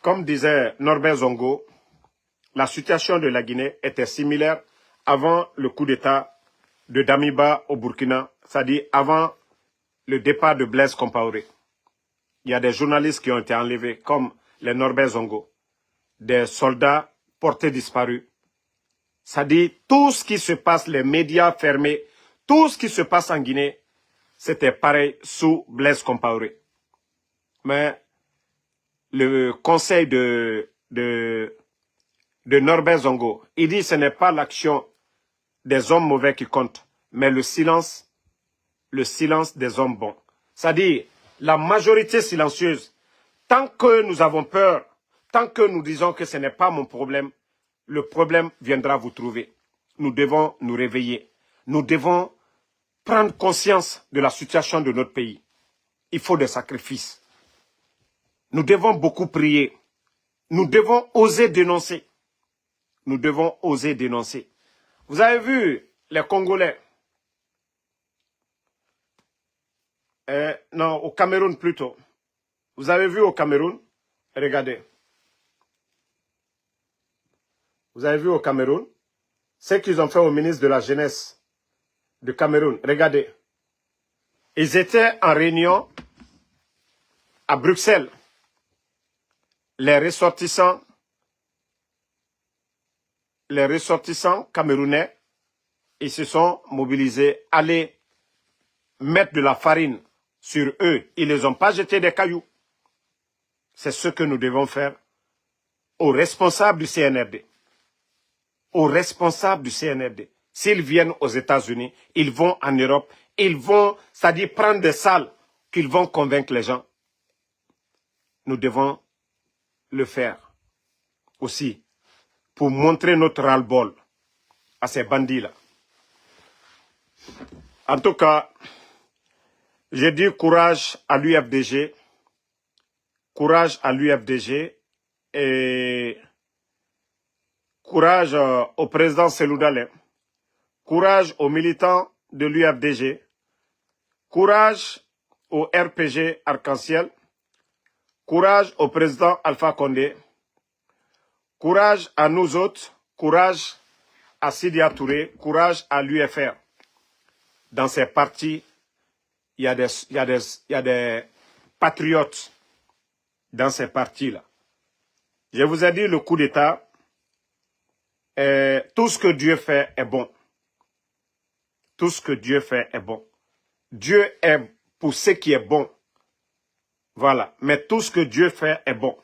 S1: comme disait Norbert Zongo, la situation de la Guinée était similaire avant le coup d'État de Damiba au Burkina, c'est-à-dire avant le départ de Blaise Compaoré. Il y a des journalistes qui ont été enlevés, comme les Norbert Zongo, des soldats portés disparus. C'est-à-dire tout ce qui se passe, les médias fermés, tout ce qui se passe en Guinée, c'était pareil sous Blaise Compaoré. Mais le conseil de Norbert Zongo, il dit que ce n'est pas l'action des hommes mauvais qui compte, mais le silence des hommes bons. C'est-à-dire, la majorité silencieuse, tant que nous avons peur, tant que nous disons que ce n'est pas mon problème, le problème viendra vous trouver. Nous devons nous réveiller. Nous devons prendre conscience de la situation de notre pays. Il faut des sacrifices. Nous devons beaucoup prier. Nous devons oser dénoncer. Nous devons oser dénoncer. Vous avez vu les Congolais, non, au Cameroun plutôt. Vous avez vu au Cameroun, regardez. Vous avez vu au Cameroun, ce qu'ils ont fait au ministre de la Jeunesse du Cameroun. Regardez. Ils étaient en réunion à Bruxelles. Les ressortissants camerounais, ils se sont mobilisés, aller mettre de la farine sur eux. Ils ne les ont pas jeté des cailloux. C'est ce que nous devons faire aux responsables du CNRD. Aux responsables du CNRD. S'ils viennent aux États-Unis, ils vont en Europe, ils vont, c'est-à-dire prendre des salles qu'ils vont convaincre les gens. Nous devons le faire aussi pour montrer notre ras-le-bol à ces bandits-là. En tout cas, j'ai dit courage à l'UFDG, courage à l'UFDG et courage au président Seloudalé, courage aux militants de l'UFDG, courage au RPG Arc-en-Ciel, courage au président Alpha Condé, courage à nous autres, courage à Sidia Touré, courage à l'UFR. Dans ces partis, il y a des patriotes dans ces partis-là. Je vous ai dit le coup d'État, tout ce que Dieu fait est bon. Tout ce que Dieu fait est bon. Dieu est pour ce qui est bon. Voilà. Mais tout ce que Dieu fait est bon.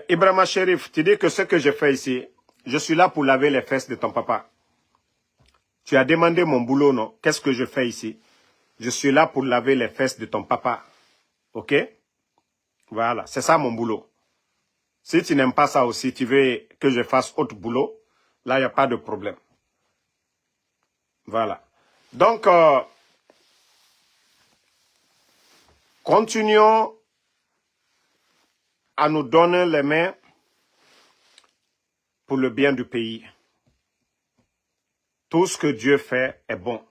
S1: Ibrahima Cherif, tu dis que ce que je fais ici, je suis là pour laver les fesses de ton papa. Tu as demandé mon boulot, non? Qu'est-ce que je fais ici? Je suis là pour laver les fesses de ton papa. Ok? Voilà, c'est ça mon boulot. Si tu n'aimes pas ça aussi, tu veux que je fasse autre boulot, là, il n'y a pas de problème. Voilà. Donc, continuons à nous donner les mains pour le bien du pays. tout ce que Dieu fait est bon.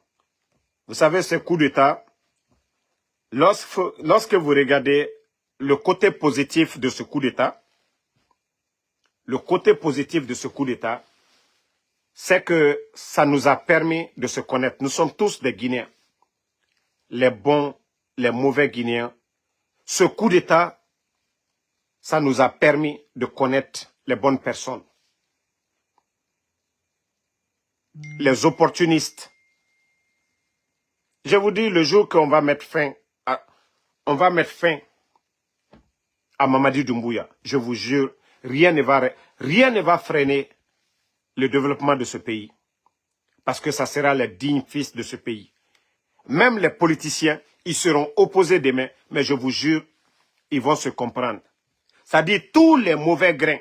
S1: Vous savez, ce coup d'État, lorsque vous regardez le côté positif de ce coup d'État, c'est que ça nous a permis de se connaître. Nous sommes tous des Guinéens, les bons, les mauvais Guinéens. Ce coup d'État, ça nous a permis de connaître les bonnes personnes, les opportunistes. Je vous dis, le jour qu'on va mettre fin à Mamadi Doumbouya, je vous jure, rien ne va freiner le développement de ce pays. Parce que ça sera les dignes fils de ce pays. Même les politiciens, ils seront opposés demain, mais je vous jure, ils vont se comprendre. C'est-à-dire tous les mauvais grains,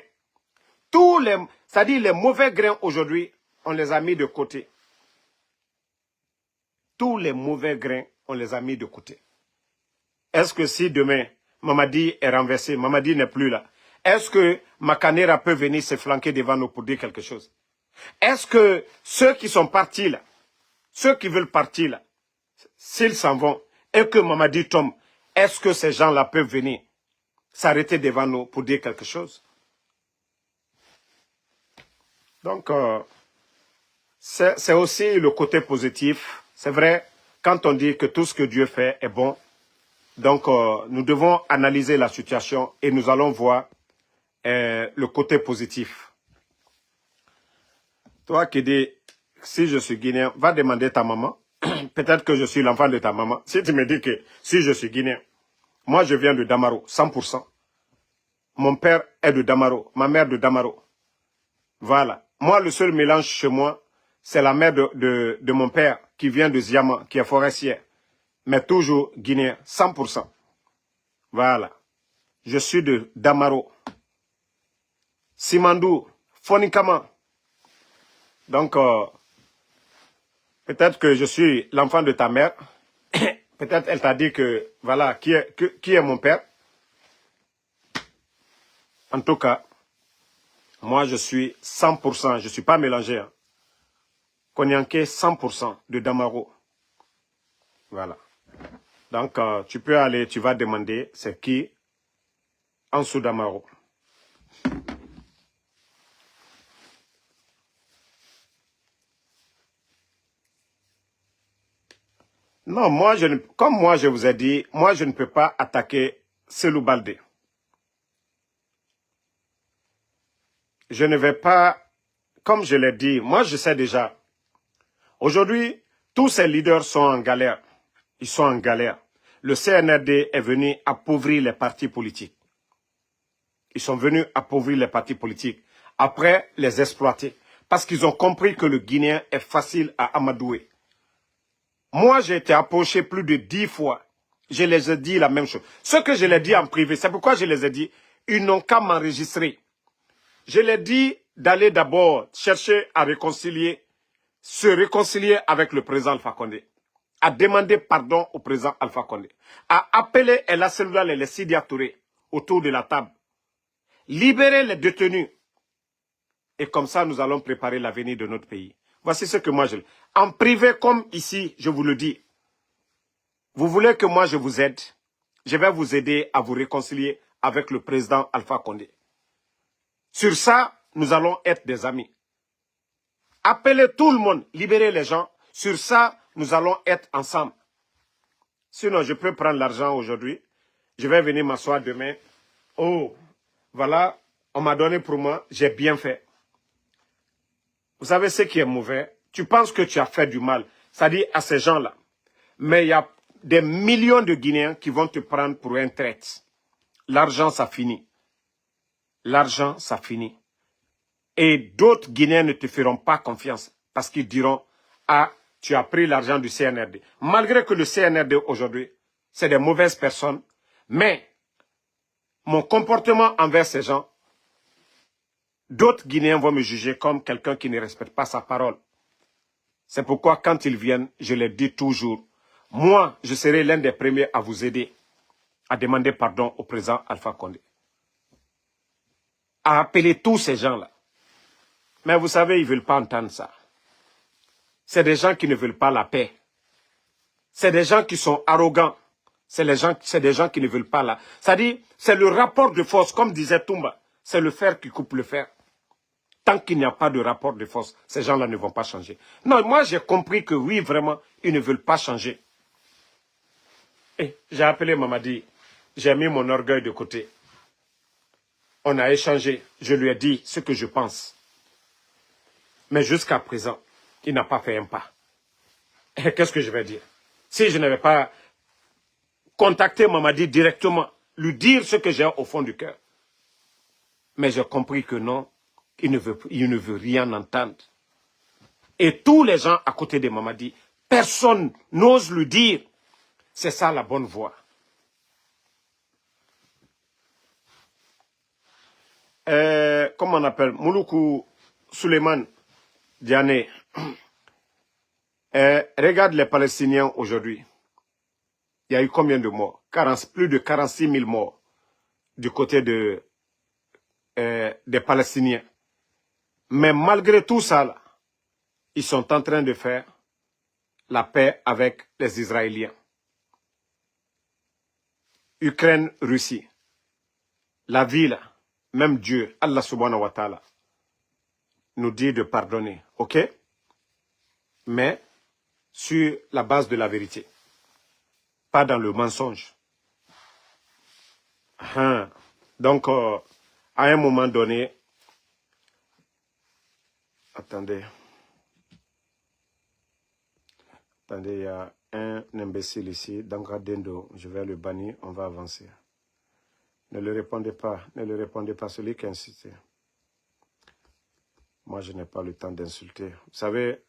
S1: c'est-à-dire les mauvais grains aujourd'hui, on les a mis de côté. Tous les mauvais grains, on les a mis de côté. Est-ce que si demain, Mamadi est renversé, Mamadi n'est plus là, est-ce que Makanera peut venir se flanquer devant nous pour dire quelque chose? Est-ce que ceux qui sont partis là, ceux qui veulent partir là, s'ils s'en vont et que Mamadi tombe, est-ce que ces gens-là peuvent venir s'arrêter devant nous pour dire quelque chose? Donc, c'est aussi le côté positif. C'est vrai, quand on dit que tout ce que Dieu fait est bon, donc nous devons analyser la situation et nous allons voir le côté positif. Toi qui dis, si je suis guinéen, va demander ta maman. Peut-être que je suis l'enfant de ta maman. Si tu me dis que si je suis guinéen, moi je viens de Damaro, 100%. Mon père est de Damaro, ma mère de Damaro. Voilà. Moi, le seul mélange chez moi, c'est la mère de mon père qui vient de Ziama, qui est forestière. Mais toujours guinéen, 100%. Voilà. Je suis de Damaro. Simandou, Fonikama. Donc, peut-être que je suis l'enfant de ta mère. Peut-être elle t'a dit que, voilà, qui est mon père. En tout cas, moi je suis 100%, je ne suis pas mélangé. Hein. Konyanké, 100% de Damaro. Voilà. Donc, tu peux aller, tu vas demander c'est qui en dessous Damaro. Non, comme moi je vous ai dit, moi je ne peux pas attaquer Selou Baldé. Je ne vais pas, comme je l'ai dit, moi je sais déjà. Aujourd'hui, tous ces leaders sont en galère. Ils sont en galère. Le CNRD est venu appauvrir les partis politiques. Ils sont venus appauvrir les partis politiques. Après, les exploiter. Parce qu'ils ont compris que le Guinéen est facile à amadouer. Moi, j'ai été approché plus de 10 fois. Je les ai dit la même chose. Ce que je les ai dit en privé, c'est pourquoi je les ai dit, ils n'ont qu'à m'enregistrer. Je les ai dit d'aller d'abord chercher à se réconcilier avec le président Alpha Condé, à demander pardon au président Alpha Condé, à appeler El Asseloula et les Sidia Touré autour de la table, libérer les détenus. Et comme ça, nous allons préparer l'avenir de notre pays. Voici ce que moi je... En privé comme ici, je vous le dis. Vous voulez que moi je vous aide? Je vais vous aider à vous réconcilier avec le président Alpha Condé. Sur ça, nous allons être des amis. Appelez tout le monde, libérez les gens. Sur ça, nous allons être ensemble. Sinon, je peux prendre l'argent aujourd'hui. Je vais venir m'asseoir demain. Oh, voilà, on m'a donné pour moi, j'ai bien fait. Vous savez ce qui est mauvais? Tu penses que tu as fait du mal, c'est-à-dire à ces gens-là. Mais il y a des millions de Guinéens qui vont te prendre pour un traître. L'argent, ça finit. L'argent, ça finit. Et d'autres Guinéens ne te feront pas confiance parce qu'ils diront « Ah, tu as pris l'argent du CNRD ». Malgré que le CNRD aujourd'hui, c'est des mauvaises personnes, mais mon comportement envers ces gens, d'autres Guinéens vont me juger comme quelqu'un qui ne respecte pas sa parole. C'est pourquoi quand ils viennent, je les dis toujours, moi, je serai l'un des premiers à vous aider à demander pardon au président Alpha Condé. À appeler tous ces gens-là. Mais vous savez, ils ne veulent pas entendre ça. c'est des gens qui ne veulent pas la paix. C'est des gens qui sont arrogants. C'est des gens qui ne veulent pas la... C'est-à-dire, c'est le rapport de force, comme disait Toumba. C'est le fer qui coupe le fer. Tant qu'il n'y a pas de rapport de force, ces gens-là ne vont pas changer. Non, moi j'ai compris que oui, vraiment, ils ne veulent pas changer. Et j'ai appelé Mamadi, j'ai mis mon orgueil de côté. On a échangé, je lui ai dit ce que je pense. Mais jusqu'à présent, il n'a pas fait un pas. Et qu'est-ce que je vais dire? Si je n'avais pas contacté Mamadi directement, lui dire ce que j'ai au fond du cœur. Mais j'ai compris que non, il ne veut rien entendre. Et tous les gens à côté de Mamadi, personne n'ose lui dire, c'est ça la bonne voie. Comment on appelle, Mouloukou Suleiman Diané, regarde les Palestiniens aujourd'hui. Il y a eu combien de morts? Plus de 46 000 morts du côté des Palestiniens. Mais malgré tout ça, là, ils sont en train de faire la paix avec les Israéliens. Ukraine, Russie. La vie, là, même Dieu, Allah subhanahu wa ta'ala, nous dit de pardonner, ok? Mais sur la base de la vérité, pas dans le mensonge. Donc, à un moment donné, attendez, il y a un imbécile ici, Dendo, je vais le bannir, on va avancer. Ne le répondez pas, celui qui a insisté. Moi, je n'ai pas le temps d'insulter. Vous savez,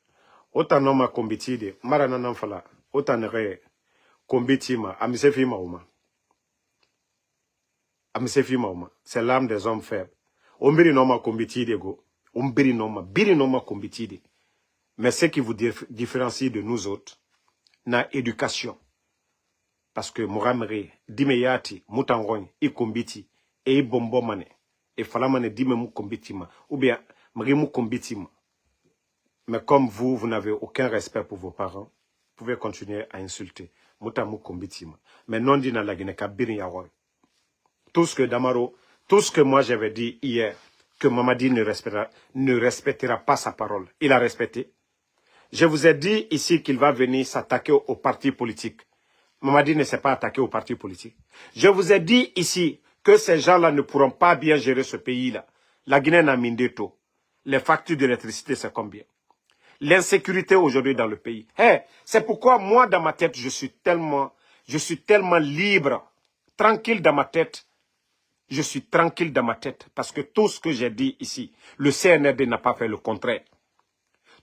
S1: autant non ma combitide, maranana fala, autant ne combitima, amisefi mauma. Amisefi mauma, c'est l'âme des hommes faibles. Ombiri non ma combitide go, ombiri non ma combitide. Mais ce qui vous différencie de nous autres, na éducation. Parce que Moramere, Dimeyati, Moutangogne, i kombiti, et i bombomane, et falamane dime mou kombitima, ou bien mri mou kombitima. Mais comme vous n'avez aucun respect pour vos parents, vous pouvez continuer à insulter. Mouta mou kombitima. Mais non dit na la Guinée, birin yaroy. Tout ce que Damaro, tout ce que moi j'avais dit hier, que Mamadi ne respectera pas sa parole, il a respecté. Je vous ai dit ici qu'il va venir s'attaquer aux partis politiques. Mamadi ne s'est pas attaqué aux partis politiques. Je vous ai dit ici que ces gens-là ne pourront pas bien gérer ce pays-là. La Guinée n'a mindé tôt. Les factures d'électricité, c'est combien? L'insécurité aujourd'hui dans le pays. Hey, c'est pourquoi moi, dans ma tête, je suis tellement libre, tranquille dans ma tête. Je suis tranquille dans ma tête parce que tout ce que j'ai dit ici, le CNRD n'a pas fait le contraire.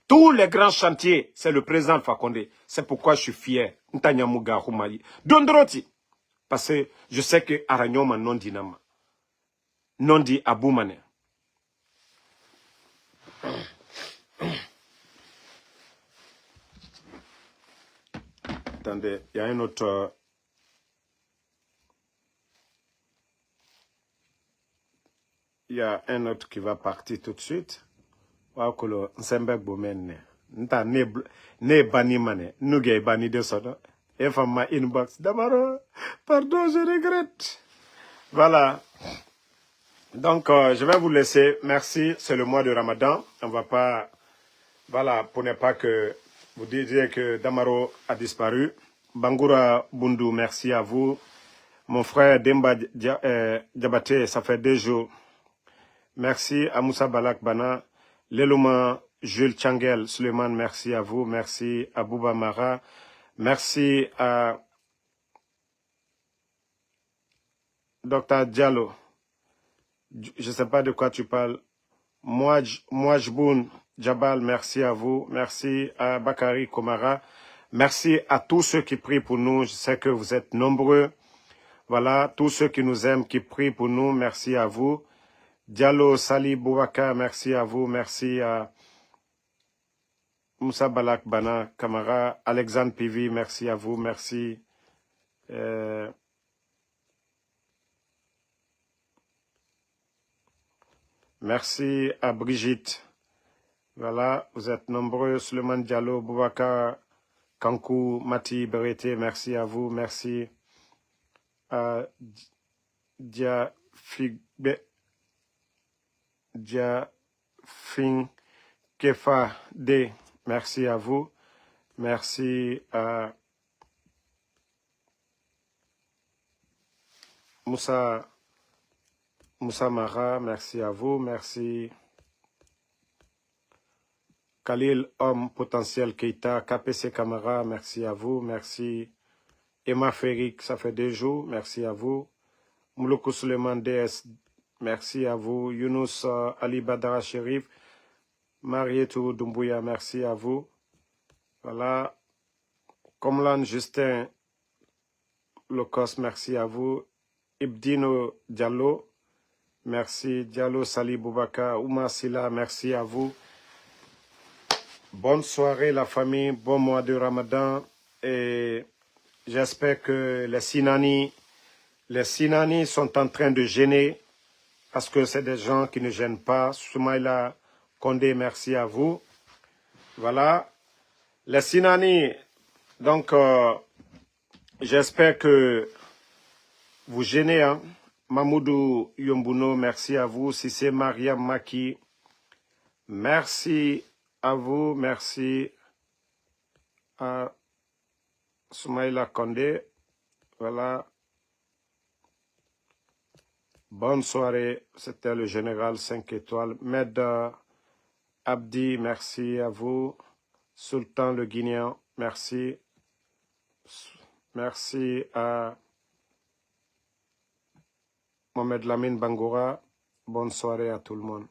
S1: Tous les grands chantiers, c'est le président Alpha Condé. C'est pourquoi je suis fier. Ntanyamuga Humayi. Dondroti. Parce que je sais que Aranyoma non dit Nama. Non dit Aboumane. Attendez, il y a un autre... Il y a un autre qui va partir tout de suite. Wakolo Nsembek Boumene. Nta ne bani mane. Nuge bani de soda. Et from ma inbox. Damaro, pardon, je regrette. Voilà. Donc, je vais vous laisser. Merci. C'est le mois de Ramadan. On va pas... Voilà, pour ne pas que vous disiez que Damaro a disparu. Bangoura Bundu, merci à vous. Mon frère Demba Diabaté, ça fait 2 jours. Merci à Moussa Balak Bana. Lelouma Jules Changel Suleiman, merci à vous. Merci à Bouba Mara. Merci à Dr Diallo. Je ne sais pas de quoi tu parles. Mouajboun Jabal, merci à vous. Merci à Bakari Komara. Merci à tous ceux qui prient pour nous. Je sais que vous êtes nombreux. Voilà, tous ceux qui nous aiment, qui prient pour nous, merci à vous. Diallo Sali Bouaka, merci à vous. Merci à Moussa Balak Bana Kamara. Alexandre Pivi, merci à vous. Merci. Merci à Brigitte. Voilà, vous êtes nombreux. Suleiman Diallo, Boubacar, Kankou, Mati, Berete, merci à vous. Merci à Diafigbe, Diafing, Kefa D, merci à vous. Merci à Moussa Mara, merci à vous. Merci Khalil, homme potentiel Keita, KPC Camara, merci à vous. Merci Emma Ferrik, ça fait 2 jours, merci à vous. Mouloukou Suleiman DS, merci à vous. Younous Ali Badara Sherif, Marietou Doumbouya, merci à vous. Voilà. Komlan Justin Locos, merci à vous. Ibdino Diallo, merci. Diallo Sali Boubaka, Ouma Sila, merci à vous. Bonne soirée la famille, bon mois de Ramadan et j'espère que les Sinani sont en train de gêner parce que c'est des gens qui ne gênent pas. Soumaïla Condé, merci à vous. Voilà. Les Sinani, donc j'espère que vous gênez. Hein? Mamoudou Yombuno, merci à vous. Si c'est Mariam Maki, merci à vous. Merci à Soumaïla Condé. Voilà. Bonne soirée. C'était le général 5 étoiles. Med Abdi, merci à vous. Sultan le Guinéen, merci. Merci à Mohamed Lamine Bangoura. Bonne soirée à tout le monde.